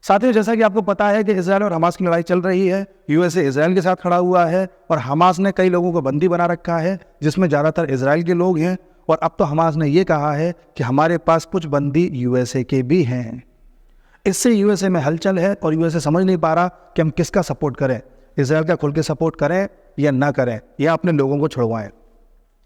साथियों, जैसा कि आपको पता है कि इजराइल और हमास की लड़ाई चल रही है। यूएसए इजराइल के साथ खड़ा हुआ है और हमास ने कई लोगों को बंदी बना रखा है, जिसमें ज़्यादातर इजराइल के लोग हैं। और अब तो हमास ने ये कहा है कि हमारे पास कुछ बंदी यूएसए के भी हैं। इससे यूएसए में हलचल है और यूएसए समझ नहीं पा रहा कि हम किसका सपोर्ट करें, इजराइल का खुल के सपोर्ट करें या ना करें, या अपने लोगों को छुड़वाएं।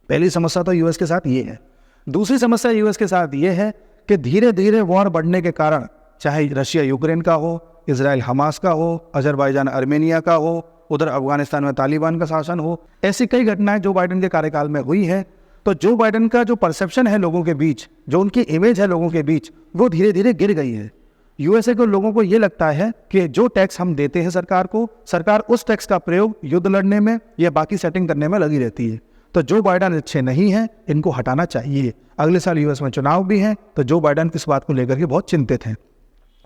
पहली समस्या तो यूएस के साथ ये है। दूसरी समस्या यूएस के साथ ये है कि धीरे धीरे वॉर बढ़ने के कारण, चाहे रशिया यूक्रेन का हो, इजराइल हमास का हो, अजरबैजान अर्मेनिया का हो, उधर अफगानिस्तान में तालिबान का शासन हो, ऐसी कई घटनाएं जो बाइडेन के कार्यकाल में हुई है। तो जो बाइडेन का जो परसेप्शन है लोगों के बीच, जो उनकी इमेज है लोगों के बीच, वो धीरे धीरे गिर गई है। यूएसए के लोगों को ये लगता है कि जो टैक्स हम देते हैं सरकार को, सरकार उस टैक्स का प्रयोग युद्ध लड़ने में या बाकी सेटिंग करने में लगी रहती है। तो जो बाइडेन अच्छे नहीं हैं, इनको हटाना चाहिए। अगले साल यूएस में चुनाव भी हैं, तो जो बाइडेन इस बात को लेकर के बहुत चिंतित हैं।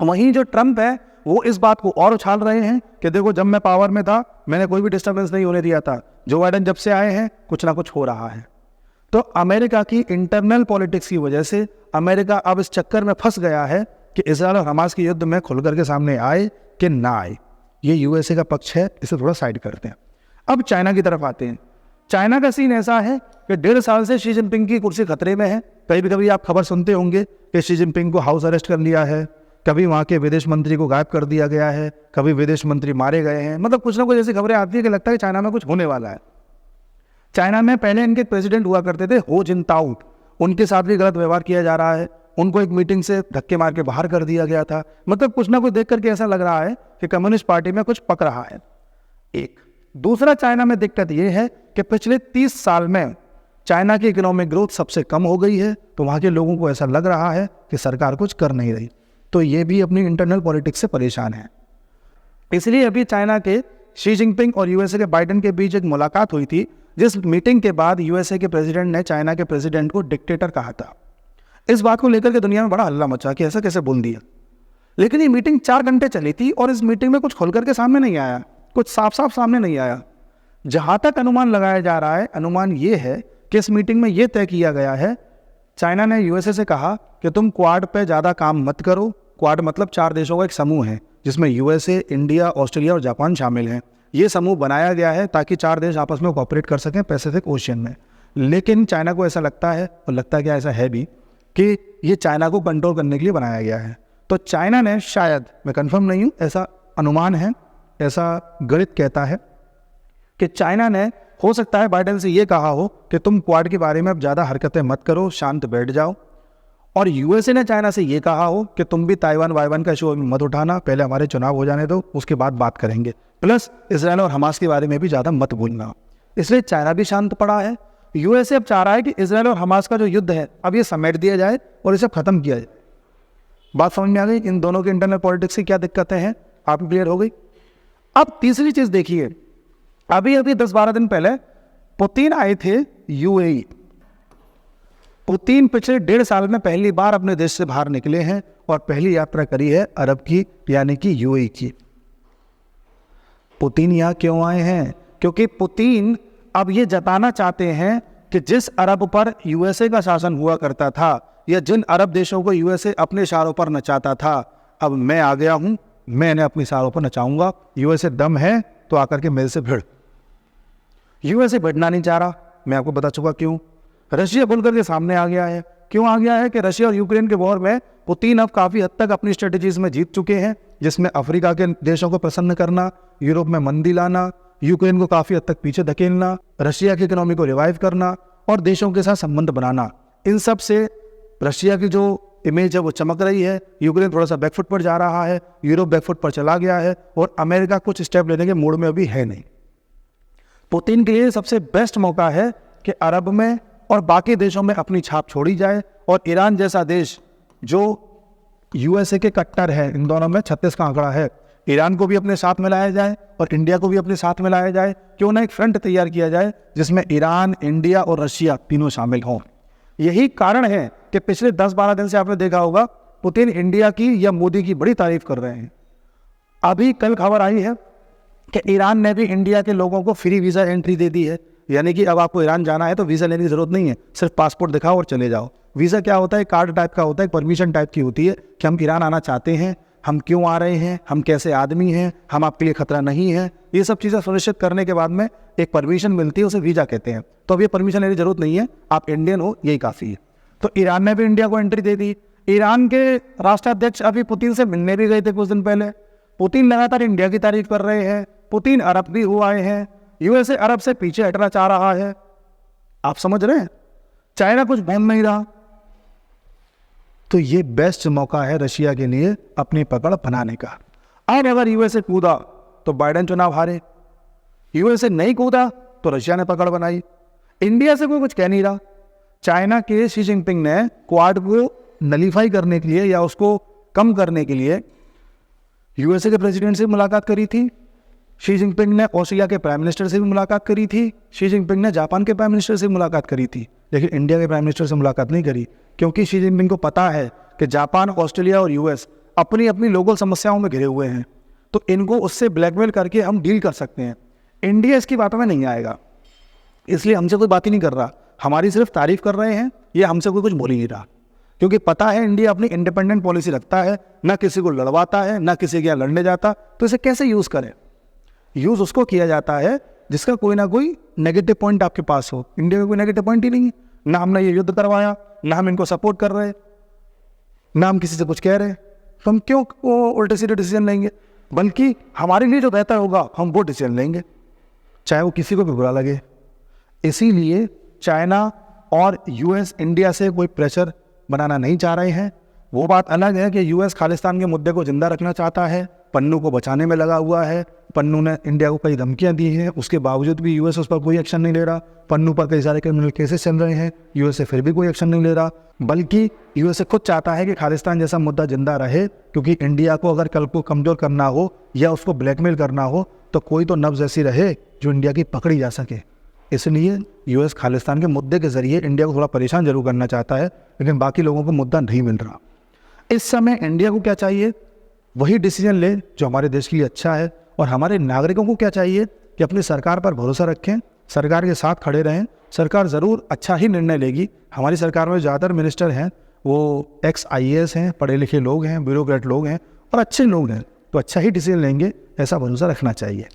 वहीं जो ट्रंप है वो इस बात को और उछाल रहे हैं कि देखो, जब मैं पावर में था मैंने कोई भी डिस्टर्बेंस नहीं होने दिया था, जो बाइडेन जब से आए हैं कुछ ना कुछ हो रहा है। तो अमेरिका की इंटरनल पॉलिटिक्स की वजह से अमेरिका अब इस चक्कर में फंस गया है कि इजराइल और हमास के युद्ध में खुल करके सामने आए कि ना आए। ये यूएसए का पक्ष है, इसे थोड़ा साइड करते हैं। अब चाइना की तरफ आते हैं। चाइना का सीन ऐसा है कि 1.5 साल से शी जिनपिंग की कुर्सी खतरे में है। कभी आप खबर सुनते होंगे कि शी जिनपिंग को हाउस अरेस्ट कर लिया है, कभी वहाँ के विदेश मंत्री को गायब कर दिया गया है, कभी विदेश मंत्री मारे गए हैं। मतलब कुछ ना कुछ ऐसी खबरें आती है कि लगता है चाइना में कुछ होने वाला है। चाइना में पहले इनके प्रेसिडेंट हुआ करते थे हो जिनताओ, उनके साथ भी गलत व्यवहार किया जा रहा है। उनको एक मीटिंग से धक्के मार के बाहर कर दिया गया था। मतलब कुछ ना कुछ देख करके ऐसा लग रहा है कि कम्युनिस्ट पार्टी में कुछ पक रहा है। एक दूसरा, चाइना में दिक्कत यह है कि पिछले 30 साल में चाइना की इकोनॉमिक ग्रोथ सबसे कम हो गई है। तो वहाँ के लोगों को ऐसा लग रहा है कि सरकार कुछ कर नहीं रही। तो ये भी अपनी इंटरनल पॉलिटिक्स से परेशान है। इसलिए अभी चाइना के शी जिनपिंग और यूएसए के बाइडेन के बीच एक मुलाकात हुई थी, जिस मीटिंग के बाद यूएसए के प्रेसिडेंट ने चाइना के प्रेसिडेंट को डिक्टेटर कहा था। इस बात को लेकर के दुनिया में बड़ा हल्ला मचा कि ऐसा कैसे बोल दिया। लेकिन ये मीटिंग 4 घंटे चली थी और इस मीटिंग में कुछ खुल करके सामने नहीं आया, कुछ साफ साफ सामने नहीं आया। जहां तक अनुमान लगाया जा रहा है, अनुमान ये है कि इस मीटिंग में ये तय किया गया है, चाइना ने यूएसए से कहा कि तुम क्वाड पे ज़्यादा काम मत करो। क्वाड मतलब 4 देशों का एक समूह है, जिसमें यूएसए, इंडिया, ऑस्ट्रेलिया और जापान शामिल हैं। ये समूह बनाया गया है ताकि 4 देश आपस में कोऑपरेट कर सकें पैसिफिक ओशियन में। लेकिन चाइना को ऐसा लगता है, और लगता है कि ऐसा है भी, कि ये चाइना को कंट्रोल करने के लिए बनाया गया है। तो चाइना ने शायद, मैं कंफर्म नहीं हूँ, ऐसा अनुमान है, ऐसा गणित कहता है कि चाइना ने हो सकता है बाइडेन से ये कहा हो कि तुम क्वाड के बारे में अब ज़्यादा हरकतें मत करो, शांत बैठ जाओ। और यूएसए ने चाइना से ये कहा हो कि तुम भी ताइवान वाइवान का इशू मत उठाना, पहले हमारे चुनाव हो जाने दो, उसके बाद बात करेंगे। प्लस इजराइल और हमास के बारे में भी ज़्यादा मत भूलना। इसलिए चाइना भी शांत पड़ा है। यूएसए अब चाह रहा है कि इजराइल और हमास का जो युद्ध है अब ये समेट दिया जाए और इसे ख़त्म किया जाए। बात समझ में आ गई? इन दोनों के इंटरनल पॉलिटिक्स की क्या दिक्कतें हैं, आप क्लियर हो गई। अब तीसरी चीज़ देखिए, अभी 10-12 दिन पहले पुतिन आए थे यूएई। पुतिन पिछले 1.5 साल में पहली बार अपने देश से बाहर निकले हैं और पहली यात्रा करी है अरब की, यानी कि यूएई की। पुतिन यहाँ क्यों आए हैं? क्योंकि पुतिन अब ये जताना चाहते हैं कि जिस अरब पर यूएसए का शासन हुआ करता था, या जिन अरब देशों को यूएसए अपने इशारों पर नचाता था, अब मैं आ गया हूँ, मैं इन्हें अपने इशारों पर नचाऊंगा। यूएसए दम है तो आकर के मेरे से भिड़। यूएसए भिड़ना नहीं चाह रहा, मैं आपको बता चुका क्यों। रशिया खुल करके सामने आ गया है। क्यों आ गया है? कि रशिया और यूक्रेन के वॉर में पुतिन अब काफ़ी हद तक अपनी स्ट्रेटजीज में जीत चुके हैं, जिसमें अफ्रीका के देशों को प्रसन्न करना, यूरोप में मंदी लाना, यूक्रेन को काफ़ी हद तक पीछे धकेलना, रशिया की इकोनॉमी को रिवाइव करना और देशों के साथ संबंध बनाना। इन सब से रशिया की जो इमेज है वो चमक रही है। यूक्रेन थोड़ा सा बैकफुट पर जा रहा है, यूरोप बैकफुट पर चला गया है और अमेरिका कुछ स्टेप लेने के मूड में अभी है नहीं। पुतिन के लिए सबसे बेस्ट मौका है कि अरब में और बाकी देशों में अपनी छाप छोड़ी जाए और ईरान जैसा देश जो यूएसए के कट्टर है, इन दोनों में 36 का आंकड़ा है, ईरान को भी अपने साथ मिलाया जाए और इंडिया को भी अपने साथ मिलाया जाए। क्यों ना एक फ्रंट तैयार किया जाए जिसमें ईरान, इंडिया और रशिया तीनों शामिल हों। यही कारण है कि पिछले 10-12 दिन से आपने देखा होगा पुतिन इंडिया की या मोदी की बड़ी तारीफ कर रहे हैं। अभी कल खबर आई है कि ईरान ने भी इंडिया के लोगों को फ्री वीज़ा एंट्री दे दी है, यानी कि अब आपको ईरान जाना है तो वीज़ा लेने की ज़रूरत नहीं है, सिर्फ पासपोर्ट दिखाओ और चले जाओ। वीज़ा क्या होता है? कार्ड टाइप का होता है, परमिशन टाइप की होती है कि हम ईरान आना चाहते हैं, हम क्यों आ रहे हैं, हम कैसे आदमी हैं, हम आपके लिए खतरा नहीं है, ये सब चीज़ें सुनिश्चित करने के बाद में एक परमिशन मिलती है, उसे वीज़ा कहते हैं। तो अब ये परमिशन लेने की जरूरत नहीं है, आप इंडियन हो यही काफ़ी है। तो ईरान ने भी इंडिया को एंट्री दे दी। ईरान के राष्ट्राध्यक्ष अभी पुतिन से मिलने भी गए थे कुछ दिन पहले। पुतिन लगातार इंडिया की तारीफ कर रहे हैं, पुतिन अरब भी हुआ है, यूएसए अरब से पीछे हटना चाह रहा है। आप समझ रहे हैं, चाइना कुछ बोल नहीं रहा। तो ये बेस्ट मौका है रशिया के लिए अपनी पकड़ बनाने का। अब अगर यूएसए कूदा तो बाइडेन चुनाव हारे, यूएसए नहीं कूदा तो रशिया ने पकड़ बनाई। इंडिया से कोई कुछ कह नहीं रहा। चाइना के शी जिनपिंग ने क्वाड को नलीफाई करने के लिए या उसको कम करने के लिए यूएसए के प्रेसिडेंट से मुलाकात करी थी। शी जिनपिंग ने ऑस्ट्रेलिया के प्राइम मिनिस्टर से भी मुलाकात करी थी। शी जिनपिंग ने जापान के प्राइम मिनिस्टर से मुलाकात करी थी, लेकिन इंडिया के प्राइम मिनिस्टर से मुलाकात नहीं करी, क्योंकि शी जिनपिंग को पता है कि जापान, ऑस्ट्रेलिया और यूएस अपनी अपनी लोकल समस्याओं में घिरे हुए हैं, तो इनको उससे ब्लैकमेल करके हम डील कर सकते हैं। इंडिया इसकी बातों में नहीं आएगा, इसलिए हमसे कोई बात ही नहीं कर रहा, हमारी सिर्फ तारीफ कर रहे हैं, ये हमसे कोई कुछ बोल ही नहीं रहा, क्योंकि पता है इंडिया अपनी इंडिपेंडेंट पॉलिसी रखता है, ना किसी को लड़वाता है, ना किसी के यहाँ लड़ने जाता। तो इसे कैसे यूज़ करें? यूज़ उसको किया जाता है जिसका कोई ना कोई नेगेटिव पॉइंट आपके पास हो। इंडिया का कोई नेगेटिव पॉइंट ही नहीं है, ना हमने ये युद्ध करवाया, ना हम इनको सपोर्ट कर रहे, ना हम किसी से कुछ कह रहे, तो हम क्यों उल्टे सीधे डिसीजन लेंगे? बल्कि हमारे लिए जो बेहतर होगा हम वो डिसीजन लेंगे, चाहे वो किसी को भी बुरा लगे। इसीलिए चाइना और यूएस इंडिया से कोई प्रेशर बनाना नहीं चाह रहे हैं। वो बात अलग है कि यूएस खालिस्तान के मुद्दे को जिंदा रखना चाहता है, पन्नू को बचाने में लगा हुआ है। पन्नू ने इंडिया को कई धमकियां दी हैं, उसके बावजूद भी यूएस उस पर कोई एक्शन नहीं ले रहा। पन्नू पर कई सारे क्रिमिनल केसेस चल रहे हैं, यूएसए फिर भी कोई एक्शन नहीं ले रहा। बल्कि यूएसए खुद चाहता है कि खालिस्तान जैसा मुद्दा जिंदा रहे, क्योंकि इंडिया को अगर कल को कमज़ोर करना हो या उसको ब्लैकमेल करना हो तो कोई तो नब्ज़ ऐसी रहे जो इंडिया की पकड़ी जा सके। इसलिए यूएस खालिस्तान के मुद्दे के ज़रिए इंडिया को थोड़ा परेशान जरूर करना चाहता है, लेकिन बाकी लोगों को मुद्दा नहीं मिल रहा। इस समय इंडिया को क्या चाहिए? वही डिसीजन ले जो हमारे देश के लिए अच्छा है। और हमारे नागरिकों को क्या चाहिए कि अपनी सरकार पर भरोसा रखें, सरकार के साथ खड़े रहें। सरकार ज़रूर अच्छा ही निर्णय लेगी। हमारी सरकार में ज़्यादातर मिनिस्टर हैं वो एक्स IAS हैं, पढ़े लिखे लोग हैं, ब्यूरोक्रेट लोग हैं और अच्छे लोग हैं, तो अच्छा ही डिसीजन लेंगे, ऐसा भरोसा रखना चाहिए।